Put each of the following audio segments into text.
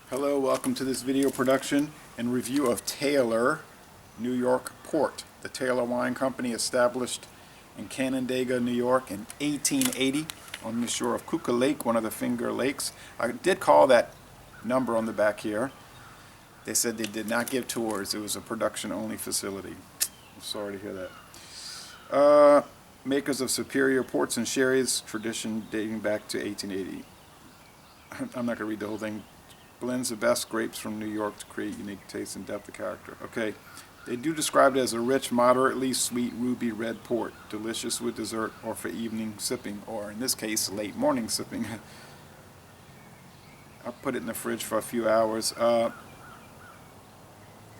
Hello, welcome to this video production and review of Taylor New York Port. The Taylor Wine Company, established in Canandaigua, New York in 1880 on the shore of Kuka Lake, one of the Finger Lakes. I did call that number on the back here. They said they did not give tours. It was a production-only facility. I'm sorry to hear that. Makers of superior ports and sherries, tradition dating back to 1880. I'm not going to read the whole thing. Blends the best grapes from New York to create unique taste and depth of character. Okay, they do describe it as a rich, moderately sweet ruby red port, delicious with dessert or for evening sipping, or in this case, late morning sipping. I'll put it in the fridge for a few hours. A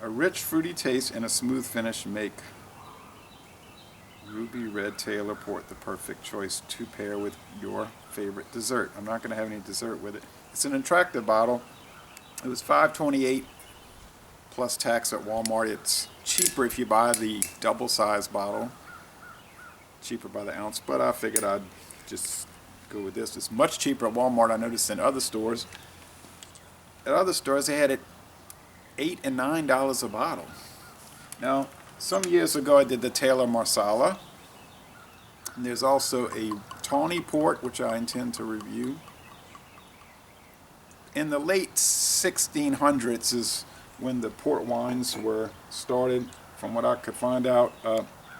rich, fruity taste and a smooth finish make Ruby Red Taylor Port the perfect choice to pair with your favorite dessert. I'm not going to have any dessert with it. It's an attractive bottle. It was $5.28 plus tax at Walmart. It's cheaper if you buy the double-sized bottle, cheaper by the ounce, but I figured I'd just go with this. It's much cheaper at Walmart, I noticed, than other stores. At other stores, they had it $8 and $9 a bottle. Now, some years ago, I did the Taylor Marsala. And there's also a Tawny Port, which I intend to review. In the late 1600s is when the port wines were started, from what I could find out.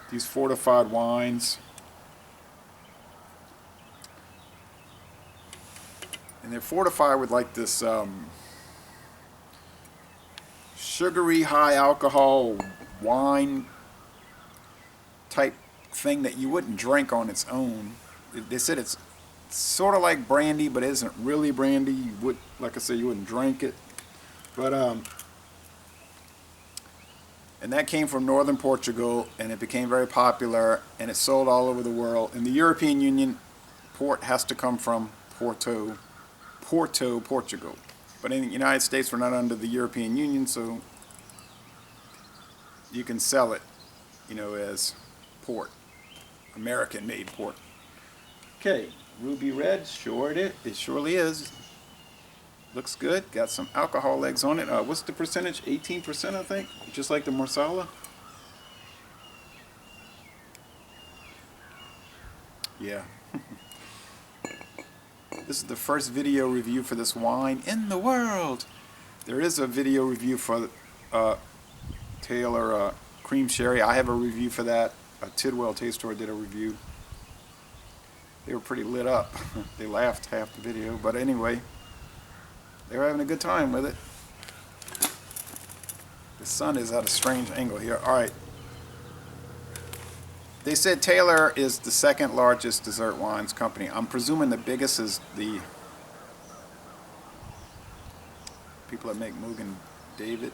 These fortified wines, and they're fortified with like this sugary, high alcohol wine type thing that you wouldn't drink on its own. They said it's sort of like brandy, but it isn't really brandy. You would, like I said, you wouldn't drink it. But and that came from northern Portugal, and it became very popular, and it sold all over the world. In the European Union, port has to come from Porto, Portugal. But in the United States, we're not under the European Union, so you can sell it, you know, as port, American-made port. Okay. Ruby Red, sure it surely is. Looks good. Got some alcohol legs on it. What's the percentage? 18%, I think. Just like the Marsala. Yeah. This is the first video review for this wine in the world. There is a video review for Taylor Cream Sherry. I have a review for that. Tidwell Taste Store did a review. They were pretty lit up. They laughed half the video, but anyway, they were having a good time with it. The sun is at a strange angle here. Alright. They said Taylor is the second largest dessert wines company. I'm presuming the biggest is the people that make Mogen David.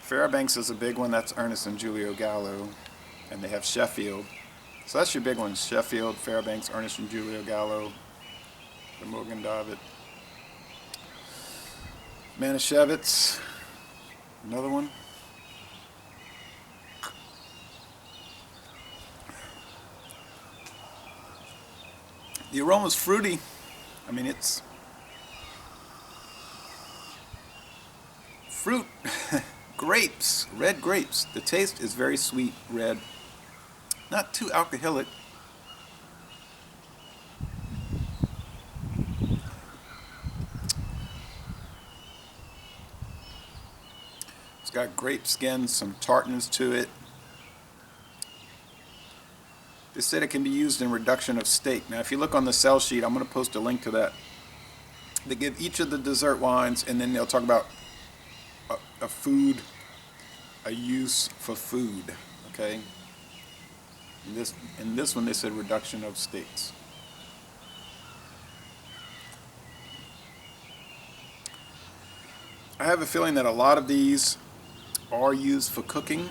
Fairbanks is a big one. That's Ernest and Julio Gallo. And they have Sheffield. So that's your big ones. Sheffield, Fairbanks, Ernest and Julio Gallo, the Mogen David. Manischewitz, another one. The aroma's fruity. I mean, it's fruit. Grapes, red grapes. The taste is very sweet, red. Not too alcoholic. It's got grape skin, some tartness to it. They said it can be used in reduction of steak. Now, if you look on the sell sheet, I'm going to post a link to that. They give each of the dessert wines, and then they'll talk about a use for food. Okay. In this one, they said reduction of steaks. I have a feeling that a lot of these are used for cooking,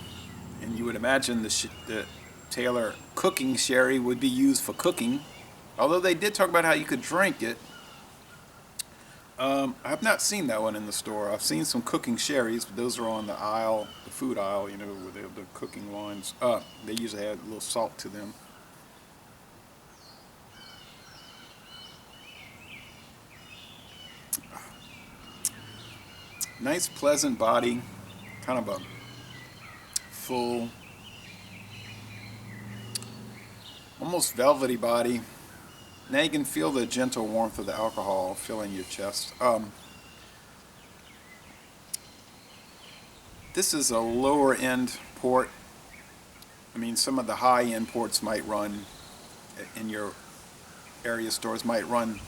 and you would imagine the Taylor cooking sherry would be used for cooking, although they did talk about how you could drink it. I have not seen that one in the store. I've seen some cooking sherries, but those are on the aisle, the food aisle, you know, where they have the cooking wines. They usually add a little salt to them. Nice, pleasant body, kind of a full, almost velvety body. Now you can feel the gentle warmth of the alcohol filling your chest. This is a lower end port. I mean, some of the high end ports might run in your area stores might run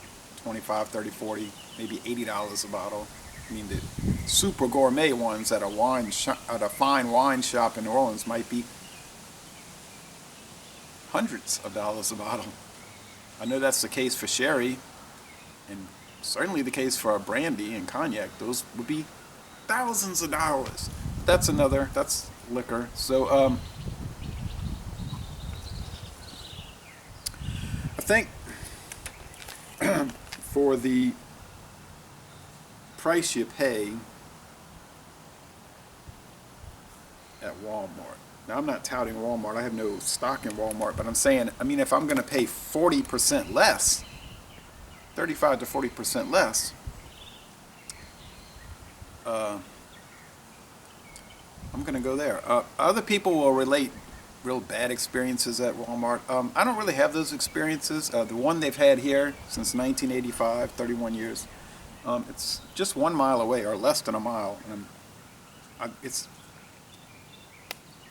25, 30, 40, maybe $80 a bottle. I mean, the super gourmet ones at a fine wine shop in New Orleans might be hundreds of dollars a bottle. I know that's the case for sherry, and certainly the case for brandy and cognac. Those would be thousands of dollars. That's liquor. So, I think for the price you pay at Walmart. Now, I'm not touting Walmart. I have no stock in Walmart, but I'm saying, I mean, if I'm going to pay 40% less, 35 to 40% less, I'm going to go there. Other people will relate real bad experiences at Walmart. I don't really have those experiences. The one they've had here since 1985, 31 years, it's just 1 mile away, or less than a mile. And it's,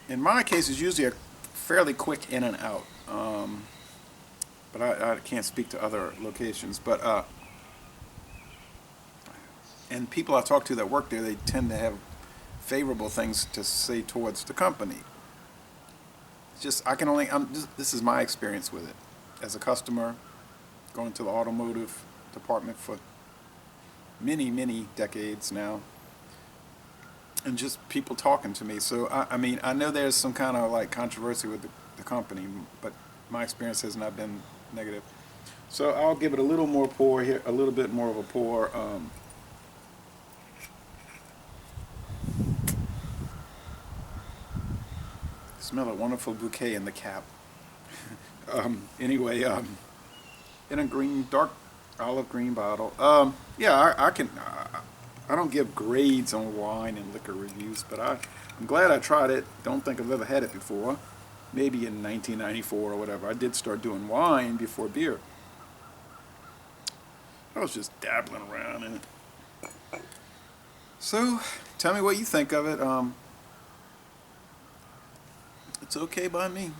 in my case, it's usually a fairly quick in and out. But I can't speak to other locations. But and people I talk to that work there, they tend to have favorable things to say towards the company. Just this is my experience with it as a customer, going to the automotive department for many decades now, and just people talking to me. So I mean, I know there's some kind of like controversy with the company, but my experience has not been negative. So I'll give it a little more pour here, a little bit more of a pour. Smell a wonderful bouquet in the cap. Anyway, in a dark olive green bottle. Yeah, I don't give grades on wine and liquor reviews, but I'm glad I tried it. Don't think I've ever had it before. Maybe in 1994 or whatever. I did start doing wine before beer. I was just dabbling around in it. So, tell me what you think of it. It's okay by me.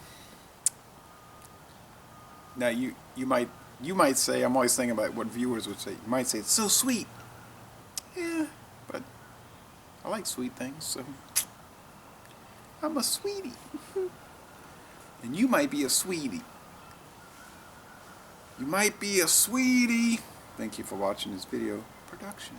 Now you might say, I'm always thinking about what viewers would say. You might say it's so sweet. Yeah, but I like sweet things, so I'm a sweetie. And you might be a sweetie. You might be a sweetie. Thank you for watching this video production.